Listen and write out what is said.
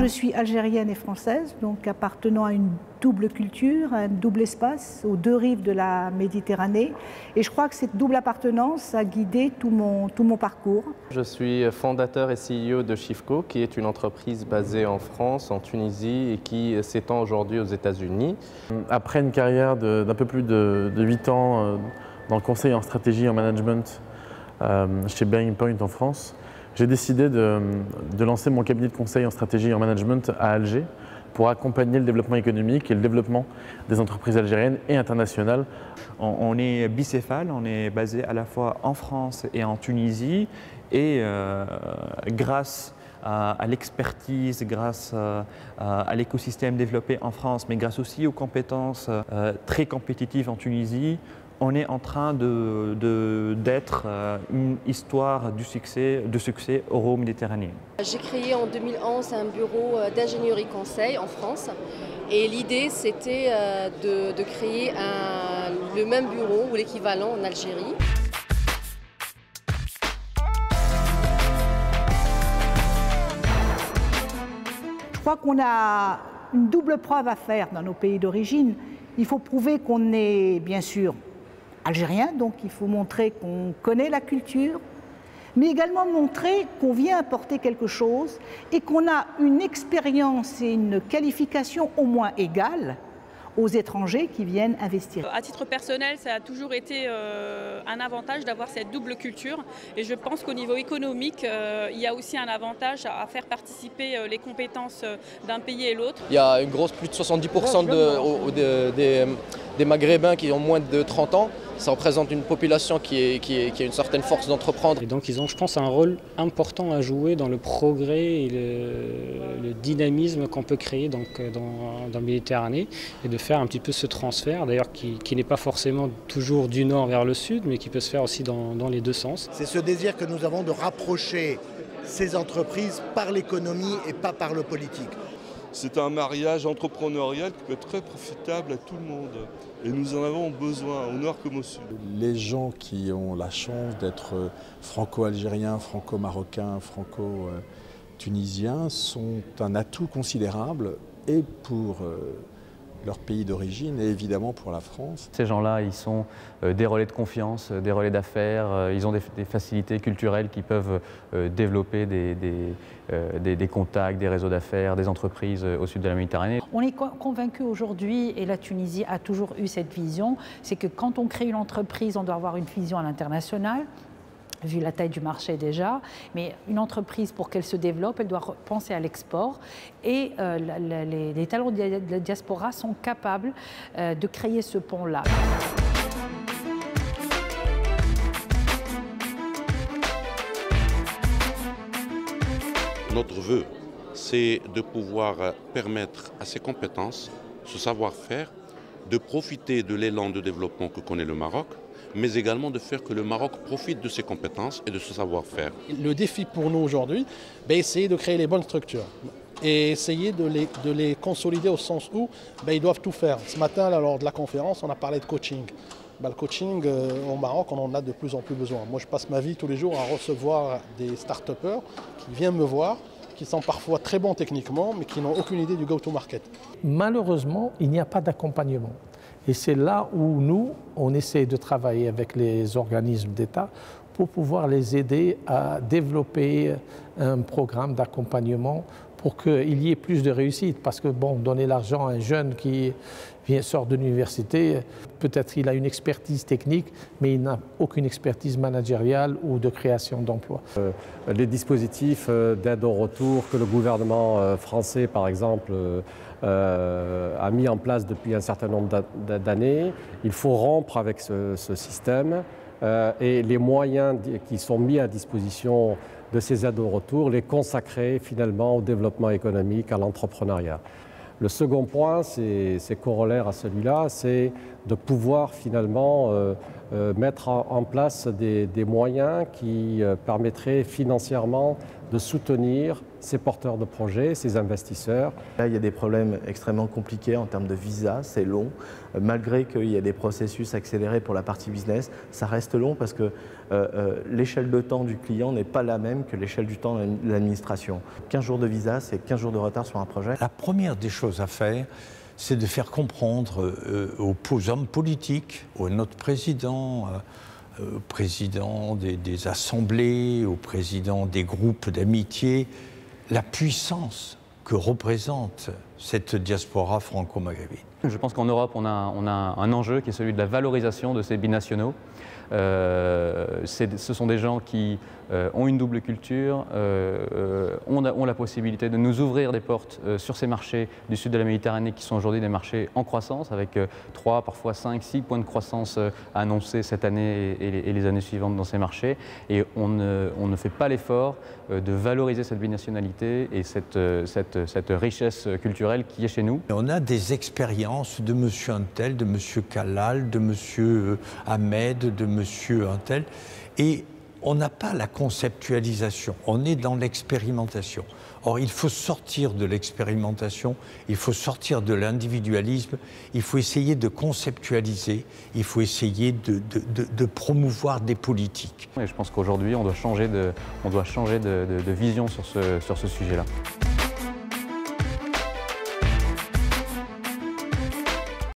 suis algérienne et française, donc appartenant à une double culture, à un double espace, aux deux rives de la Méditerranée. Et je crois que cette double appartenance a guidé tout mon parcours. Je suis fondateur et CEO de Shifco, qui est une entreprise basée en France, en Tunisie et qui s'étend aujourd'hui aux États-Unis. Après une carrière d'un peu plus de 8 ans dans le conseil en stratégie et en management chez Bearing Point en France, j'ai décidé de lancer mon cabinet de conseil en stratégie et en management à Alger pour accompagner le développement économique et le développement des entreprises algériennes et internationales. On est bicéphale, on est basé à la fois en France et en Tunisie et grâce à l'expertise, grâce à l'écosystème développé en France, mais grâce aussi aux compétences très compétitives en Tunisie, on est en train d'être une histoire de succès euro-méditerranéen. J'ai créé en 2011 un bureau d'ingénierie conseil en France et l'idée c'était de créer le même bureau ou l'équivalent en Algérie. Je crois qu'on a une double preuve à faire dans nos pays d'origine. Il faut prouver qu'on est bien sûr algérien, donc il faut montrer qu'on connaît la culture, mais également montrer qu'on vient apporter quelque chose et qu'on a une expérience et une qualification au moins égale aux étrangers qui viennent investir. À titre personnel, ça a toujours été un avantage d'avoir cette double culture et je pense qu'au niveau économique, il y a aussi un avantage à faire participer les compétences d'un pays et l'autre. Il y a une grosse, plus de 70% des Maghrébins qui ont moins de 30 ans. Ça représente une population qui a une certaine force d'entreprendre. Et donc ils ont, je pense, un rôle important à jouer dans le progrès et le dynamisme qu'on peut créer dans la Méditerranée et de faire un petit peu ce transfert, d'ailleurs qui n'est pas forcément toujours du nord vers le sud, mais qui peut se faire aussi dans les deux sens. C'est ce désir que nous avons de rapprocher ces entreprises par l'économie et pas par le politique. C'est un mariage entrepreneurial qui peut être très profitable à tout le monde. Et nous en avons besoin, au nord comme au sud. Les gens qui ont la chance d'être franco-algériens, franco-marocains, franco-tunisiens sont un atout considérable et pour leur pays d'origine et évidemment pour la France. Ces gens-là, ils sont des relais de confiance, des relais d'affaires, ils ont des facilités culturelles qui peuvent développer des contacts, des réseaux d'affaires, des entreprises au sud de la Méditerranée. On est convaincu aujourd'hui, et la Tunisie a toujours eu cette vision, c'est que quand on crée une entreprise, on doit avoir une vision à l'international, vu la taille du marché déjà, mais une entreprise, pour qu'elle se développe, elle doit penser à l'export et les talents de la diaspora sont capables de créer ce pont-là. Notre vœu, c'est de pouvoir permettre à ces compétences, ce savoir-faire, de profiter de l'élan de développement que connaît le Maroc, mais également de faire que le Maroc profite de ses compétences et de ce savoir-faire. Le défi pour nous aujourd'hui, c'est essayer de créer les bonnes structures et essayer de les consolider au sens où ils doivent tout faire. Ce matin, lors de la conférence, on a parlé de coaching. Le coaching au Maroc, on en a de plus en plus besoin. Moi, je passe ma vie tous les jours à recevoir des start-upers qui viennent me voir, qui sont parfois très bons techniquement, mais qui n'ont aucune idée du go-to-market. Malheureusement, il n'y a pas d'accompagnement. Et c'est là où nous, on essaie de travailler avec les organismes d'État pour pouvoir les aider à développer un programme d'accompagnement pour qu'il y ait plus de réussite. Parce que bon, donner l'argent à un jeune qui sort de l'université, peut-être il a une expertise technique, mais il n'a aucune expertise managériale ou de création d'emplois. Les dispositifs d'aide au retour que le gouvernement français, par exemple, a mis en place depuis un certain nombre d'années, il faut rompre avec ce système et les moyens qui sont mis à disposition de ces aides au retour, les consacrer finalement au développement économique, à l'entrepreneuriat. Le second point, c'est corollaire à celui-là, c'est de pouvoir finalement mettre en place des moyens qui permettraient financièrement de soutenir ces porteurs de projets, ces investisseurs. Là, il y a des problèmes extrêmement compliqués en termes de visa, c'est long. Malgré qu'il y a des processus accélérés pour la partie business, ça reste long parce que l'échelle de temps du client n'est pas la même que l'échelle du temps de l'administration. 15 jours de visa, c'est 15 jours de retard sur un projet. La première des choses à faire, c'est de faire comprendre aux hommes politiques, à notre président, au président des assemblées, au président des groupes d'amitié, la puissance que représente cette diaspora franco-maghrébine. Je pense qu'en Europe, on a un enjeu qui est celui de la valorisation de ces binationaux. Ce sont des gens qui ont une double culture, ont la possibilité de nous ouvrir des portes sur ces marchés du sud de la Méditerranée qui sont aujourd'hui des marchés en croissance avec 3, parfois 5, 6 points de croissance annoncés cette année et les années suivantes dans ces marchés. Et on ne fait pas l'effort de valoriser cette binationalité et cette richesse culturelle qui est chez nous. On a des expériences de monsieur Untel, de monsieur Kalal, de monsieur Ahmed, de monsieur Untel, et on n'a pas la conceptualisation, on est dans l'expérimentation. Or, il faut sortir de l'expérimentation, il faut sortir de l'individualisme, il faut essayer de conceptualiser, il faut essayer de promouvoir des politiques. Et je pense qu'aujourd'hui, on doit changer de vision sur ce sujet-là.